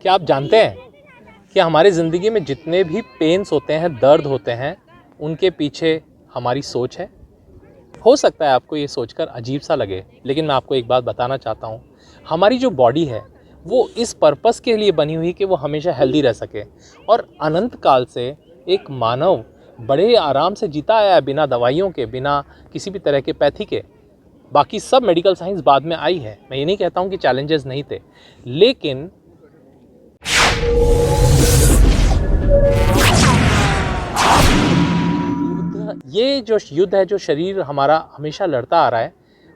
क्या आप जानते हैं कि हमारी ज़िंदगी में जितने भी पेन्स होते हैं, दर्द होते हैं, उनके पीछे हमारी सोच है। हो सकता है आपको ये सोचकर अजीब सा लगे, लेकिन मैं आपको एक बात बताना चाहता हूँ। हमारी जो बॉडी है वो इस पर्पस के लिए बनी हुई कि वो हमेशा हेल्दी रह सके, और अनंत काल से एक मानव बड़े आराम से जीता आया है, बिना दवाइयों के, बिना किसी भी तरह के पैथी के। बाकी सब मेडिकल साइंस बाद में आई है। मैं ये नहीं कहता हूँ कि चैलेंजेस नहीं थे, लेकिन ये जो युद्ध है, जो शरीर हमारा हमेशा लड़ता आ रहा है,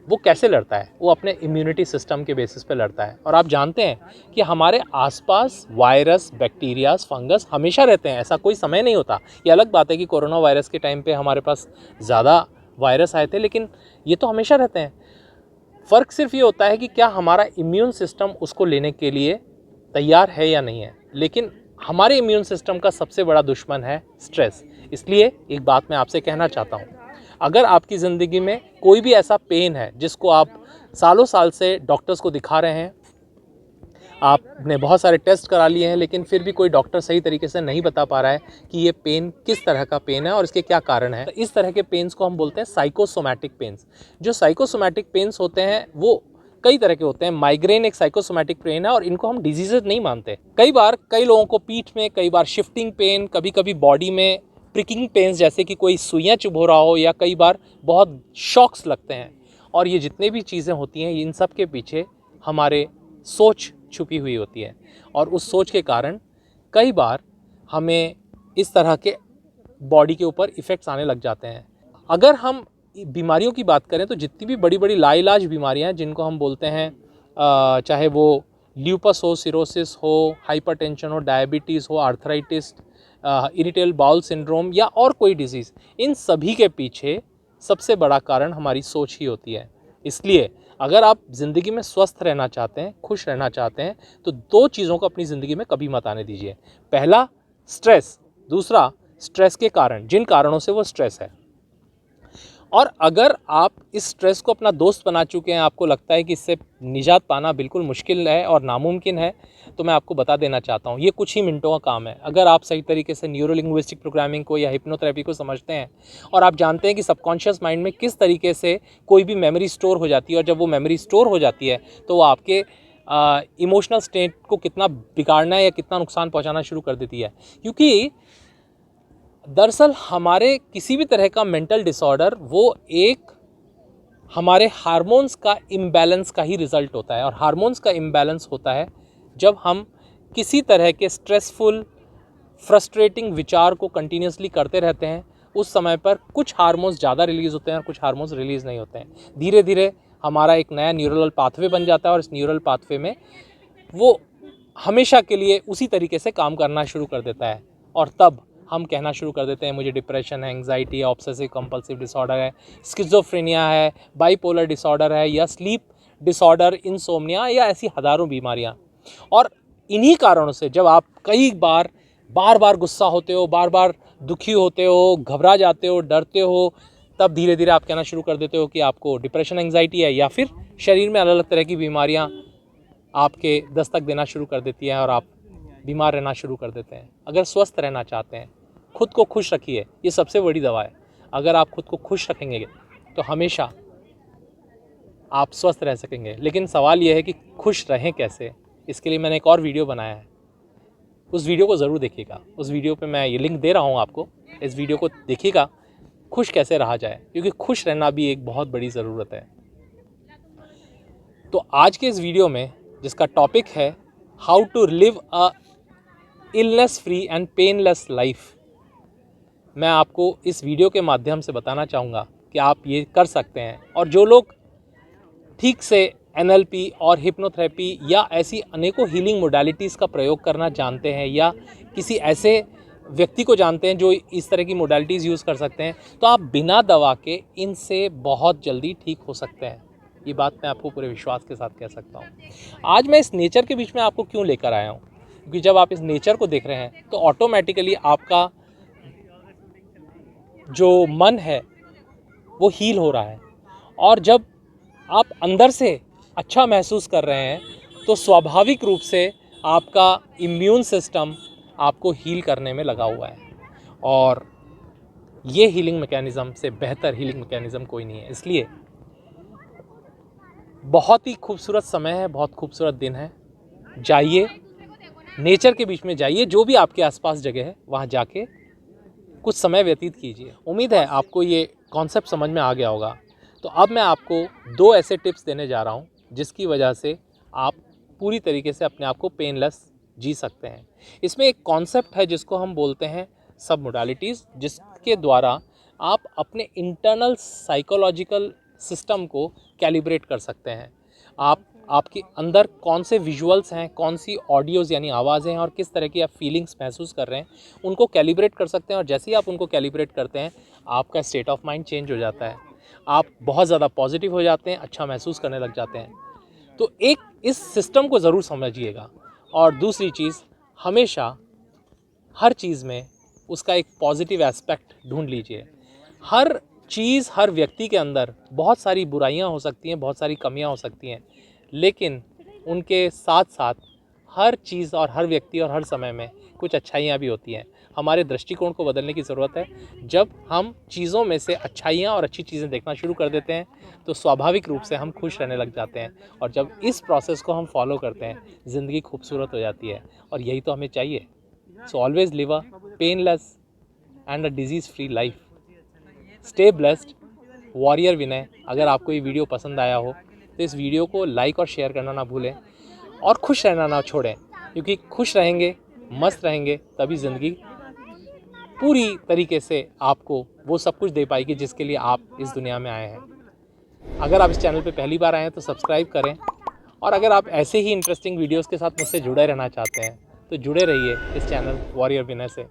वो कैसे लड़ता है? वो अपने इम्यूनिटी सिस्टम के बेसिस पे लड़ता है। और आप जानते हैं कि हमारे आसपास वायरस, बैक्टीरियाज, फंगस हमेशा रहते हैं, ऐसा कोई समय नहीं होता। ये अलग बात है कि कोरोना वायरस के टाइम पे हमारे पास ज़्यादा वायरस आए थे, लेकिन ये तो हमेशा रहते हैं। फ़र्क सिर्फ ये होता है कि क्या हमारा इम्यून सिस्टम उसको लेने के लिए तैयार है या नहीं है। लेकिन हमारे इम्यून सिस्टम का सबसे बड़ा दुश्मन है स्ट्रेस। इसलिए एक बात मैं आपसे कहना चाहता हूँ, अगर आपकी ज़िंदगी में कोई भी ऐसा पेन है जिसको आप सालों साल से डॉक्टर्स को दिखा रहे हैं, आपने बहुत सारे टेस्ट करा लिए हैं, लेकिन फिर भी कोई डॉक्टर सही तरीके से नहीं बता पा रहा है कि ये पेन किस तरह का पेन है और इसके क्या कारण है, तो इस तरह के पेन्स को हम बोलते हैं साइकोसोमैटिक पेन्स। जो साइकोसोमैटिक पेन्स होते हैं वो कई तरह के होते हैं। माइग्रेन एक साइकोसोमैटिक पेन है और इनको हम डिजीजेज नहीं मानते। कई बार कई लोगों को पीठ में, कई बार शिफ्टिंग पेन, कभी कभी बॉडी में प्रिकिंग पेन्स, जैसे कि कोई सुइयाँ चुभ रहा हो, या कई बार बहुत शॉक्स लगते हैं। और ये जितने भी चीज़ें होती हैं, इन सब के पीछे हमारे सोच छुपी हुई होती है, और उस सोच के कारण कई बार हमें इस तरह के बॉडी के ऊपर इफ़ेक्ट्स आने लग जाते हैं। अगर हम बीमारियों की बात करें तो जितनी भी बड़ी बड़ी लाइलाज बीमारियां हैं, जिनको हम बोलते हैं, चाहे वो ल्यूपस हो, सिरोसिस हो, हाइपरटेंशन हो, डायबिटीज़ हो, आर्थराइटिस, इरिटेबल बाउल सिंड्रोम या और कोई डिजीज़, इन सभी के पीछे सबसे बड़ा कारण हमारी सोच ही होती है। इसलिए अगर आप ज़िंदगी में स्वस्थ रहना चाहते हैं, खुश रहना चाहते हैं, तो दो चीज़ों को अपनी ज़िंदगी में कभी मत आने दीजिए। पहला, स्ट्रेस। दूसरा, स्ट्रेस के कारण, जिन कारणों से वो स्ट्रेस है। और अगर आप इस स्ट्रेस को अपना दोस्त बना चुके हैं, आपको लगता है कि इससे निजात पाना बिल्कुल मुश्किल है और नामुमकिन है, तो मैं आपको बता देना चाहता हूँ, ये कुछ ही मिनटों का काम है। अगर आप सही तरीके से न्यूरो लिंग्विस्टिक प्रोग्रामिंग को या हिप्नोथेरेपी को समझते हैं, और आप जानते हैं कि सबकॉन्शियस माइंड में किस तरीके से कोई भी मेमोरी स्टोर हो जाती है, और जब वो मेमोरी स्टोर हो जाती है तो वो आपके इमोशनल स्टेट को कितना बिगाड़ना है या कितना नुकसान पहुँचाना शुरू कर देती है। क्योंकि दरअसल हमारे किसी भी तरह का मेंटल डिसऑर्डर वो एक हमारे हार्मोन्स का इम्बैलेंस का ही रिज़ल्ट होता है। और हार्मोन्स का इम्बैलेंस होता है जब हम किसी तरह के स्ट्रेसफुल, फ्रस्ट्रेटिंग विचार को कंटिन्यूसली करते रहते हैं। उस समय पर कुछ हार्मोन्स ज़्यादा रिलीज़ होते हैं और कुछ हार्मोन्स रिलीज़ नहीं होते हैं। धीरे धीरे हमारा एक नया न्यूरल पाथवे बन जाता है, और इस न्यूरल पाथवे में वो हमेशा के लिए उसी तरीके से काम करना शुरू कर देता है। और तब हम कहना शुरू कर देते हैं, मुझे डिप्रेशन है, एंग्जाइटी है, ऑब्सेसिव कंपल्सिव डिसऑर्डर है, स्किज़ोफ्रेनिया है, बाइपोलर डिसऑर्डर है, या स्लीप डिसऑर्डर, इंसोम्निया, या ऐसी हज़ारों बीमारियां। और इन्हीं कारणों से जब आप कई बार बार गुस्सा होते हो, बार बार दुखी होते हो, घबरा जाते हो, डरते हो, तब धीरे धीरे आप कहना शुरू कर देते हो कि आपको डिप्रेशन, एंग्जाइटी है, या फिर शरीर में अलग अलग तरह की बीमारियाँ आपके दस्तक देना शुरू कर देती हैं और आप बीमार रहना शुरू कर देते हैं। अगर स्वस्थ रहना चाहते हैं, खुद को खुश रखिए, ये सबसे बड़ी दवा है। अगर आप खुद को खुश रखेंगे तो हमेशा आप स्वस्थ रह सकेंगे। लेकिन सवाल यह है कि खुश रहें कैसे। इसके लिए मैंने एक और वीडियो बनाया है, उस वीडियो को ज़रूर देखिएगा। उस वीडियो पे मैं ये लिंक दे रहा हूँ आपको, इस वीडियो को देखिएगा, खुश कैसे रहा जाए, क्योंकि खुश रहना भी एक बहुत बड़ी ज़रूरत है। तो आज के इस वीडियो में जिसका टॉपिक है how to live a illness free and painless life, मैं आपको इस वीडियो के माध्यम से बताना चाहूँगा कि आप ये कर सकते हैं। और जो लोग ठीक से NLP और हिप्नोथेरेपी या ऐसी अनेकों हीलिंग मोडालिटीज़ का प्रयोग करना जानते हैं, या किसी ऐसे व्यक्ति को जानते हैं जो इस तरह की मोडालिटीज़ यूज़ कर सकते हैं, तो आप बिना दवा के इनसे बहुत जल्दी ठीक हो सकते हैं। ये बात मैं आपको पूरे विश्वास के साथ कह सकता हूँ। आज मैं इस नेचर के बीच में आपको क्यों लेकर आया हूँ, क्योंकि जब आप इस नेचर को देख रहे हैं तो ऑटोमेटिकली आपका जो मन है वो हील हो रहा है। और जब आप अंदर से अच्छा महसूस कर रहे हैं तो स्वाभाविक रूप से आपका इम्यून सिस्टम आपको हील करने में लगा हुआ है, और ये हीलिंग मैकेनिज़्म से बेहतर हीलिंग मैकेनिज़्म कोई नहीं है। इसलिए बहुत ही खूबसूरत समय है, बहुत खूबसूरत दिन है। जाइए, नेचर के बीच में जाइए, जो भी आपके आसपास जगह है वहाँ जाके कुछ समय व्यतीत कीजिए। उम्मीद है आपको ये कॉन्सेप्ट समझ में आ गया होगा। तो अब मैं आपको 2 ऐसे टिप्स देने जा रहा हूँ जिसकी वजह से आप पूरी तरीके से अपने आप को पेनलेस जी सकते हैं। इसमें एक कॉन्सेप्ट है जिसको हम बोलते हैं सब मोडालिटीज़, जिसके द्वारा आप अपने इंटरनल साइकोलॉजिकल सिस्टम को कैलिब्रेट कर सकते हैं। आपके अंदर कौन से विजुअल्स हैं, कौन सी ऑडियोज़ यानी आवाज़ें हैं और किस तरह की आप फीलिंग्स महसूस कर रहे हैं, उनको कैलिब्रेट कर सकते हैं। और जैसे ही आप उनको कैलिब्रेट करते हैं, आपका स्टेट ऑफ माइंड चेंज हो जाता है, आप बहुत ज़्यादा पॉजिटिव हो जाते हैं, अच्छा महसूस करने लग जाते हैं। तो एक इस सिस्टम को ज़रूर समझिएगा। और दूसरी चीज़, हमेशा हर चीज़ में उसका एक पॉजिटिव एस्पेक्ट ढूंढ लीजिए। हर चीज़, हर व्यक्ति के अंदर बहुत सारी बुराइयां हो सकती हैं, बहुत सारी कमियां हो सकती हैं, लेकिन उनके साथ साथ हर चीज़ और हर व्यक्ति और हर समय में कुछ अच्छाइयाँ भी होती हैं। हमारे दृष्टिकोण को बदलने की ज़रूरत है। जब हम चीज़ों में से अच्छाइयाँ और अच्छी चीज़ें देखना शुरू कर देते हैं तो स्वाभाविक रूप से हम खुश रहने लग जाते हैं, और जब इस प्रोसेस को हम फॉलो करते हैं, ज़िंदगी खूबसूरत हो जाती है, और यही तो हमें चाहिए। So always live a painless and a disease free life. Stay blessed. Warrior Vinay. अगर आपको ये वीडियो पसंद आया हो तो इस वीडियो को लाइक और शेयर करना ना भूलें, और खुश रहना ना छोड़ें, क्योंकि खुश रहेंगे, मस्त रहेंगे, तभी ज़िंदगी पूरी तरीके से आपको वो सब कुछ दे पाएगी जिसके लिए आप इस दुनिया में आए हैं। अगर आप इस चैनल पे पहली बार आए हैं तो सब्सक्राइब करें, और अगर आप ऐसे ही इंटरेस्टिंग वीडियोस के साथ मुझसे जुड़े रहना चाहते हैं तो जुड़े रहिए इस चैनल वॉरियर विनय से,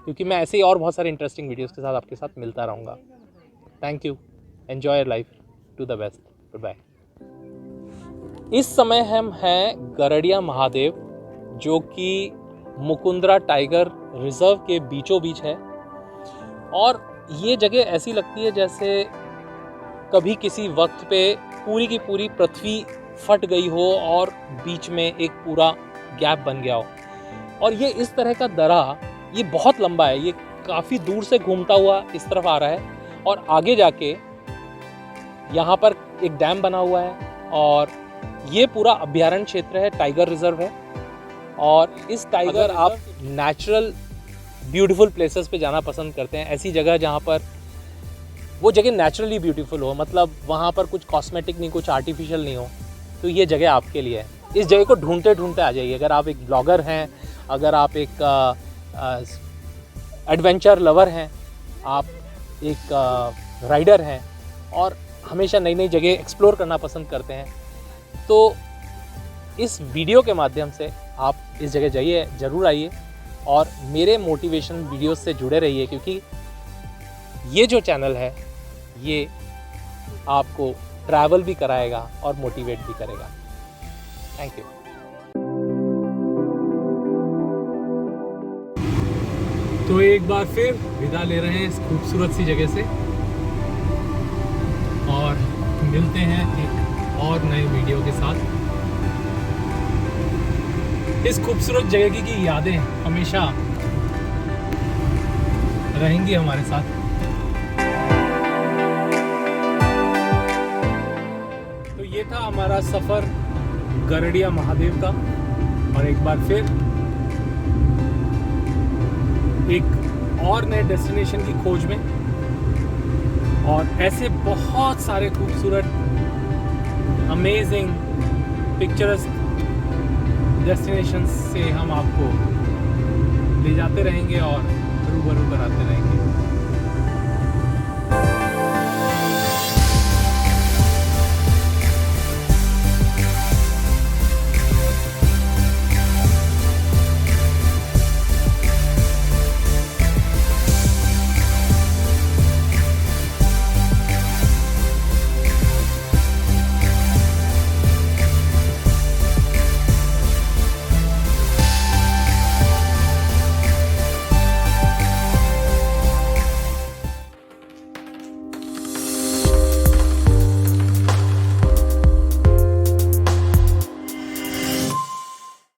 क्योंकि मैं ऐसे ही और बहुत सारे इंटरेस्टिंग वीडियोस के साथ आपके साथ मिलता रहूँगा। Thank you. Enjoy your life to the best. Good bye. इस समय हम हैं गरड़िया महादेव, जो कि मुकुंदरा टाइगर रिजर्व के बीचों बीच है। और ये जगह ऐसी लगती है जैसे कभी किसी वक्त पे पूरी की पूरी पृथ्वी फट गई हो और बीच में एक पूरा गैप बन गया हो। और ये इस तरह का दर्रा, ये बहुत लंबा है, ये काफ़ी दूर से घूमता हुआ इस तरफ आ रहा है, और आगे जाके यहाँ पर एक डैम बना हुआ है, और ये पूरा अभ्यारण्य क्षेत्र है, टाइगर रिजर्व है। और इस टाइगर, आप नेचुरल ब्यूटीफुल प्लेसेस पे जाना पसंद करते हैं, ऐसी जगह जहाँ पर वो जगह नेचुरली ब्यूटीफुल हो, मतलब वहाँ पर कुछ कॉस्मेटिक नहीं, कुछ आर्टिफिशियल नहीं हो, तो ये जगह आपके लिए है। इस जगह को ढूंढते ढूंढते आ जाइए। अगर आप एक ब्लॉगर हैं, अगर आप एक एडवेंचर लवर हैं, आप एक राइडर हैं और हमेशा नई नई जगह एक्सप्लोर करना पसंद करते हैं, तो इस वीडियो के माध्यम से आप इस जगह जाइए, ज़रूर आइए, और मेरे मोटिवेशन वीडियोस से जुड़े रहिए, क्योंकि ये जो चैनल है ये आपको ट्रैवल भी कराएगा और मोटिवेट भी करेगा। Thank you. तो एक बार फिर विदा ले रहे हैं इस खूबसूरत सी जगह से, और मिलते हैं एक और नए वीडियो के साथ। इस खूबसूरत जगह की यादें हमेशा रहेंगी हमारे साथ। तो ये था हमारा सफ़र गरड़िया महादेव का, और एक बार फिर एक और नए डेस्टिनेशन की खोज में, और ऐसे बहुत सारे खूबसूरत अमेजिंग पिक्चरस डेस्टिनेशंस से हम आपको ले जाते रहेंगे और रूबरू कराते रहेंगे।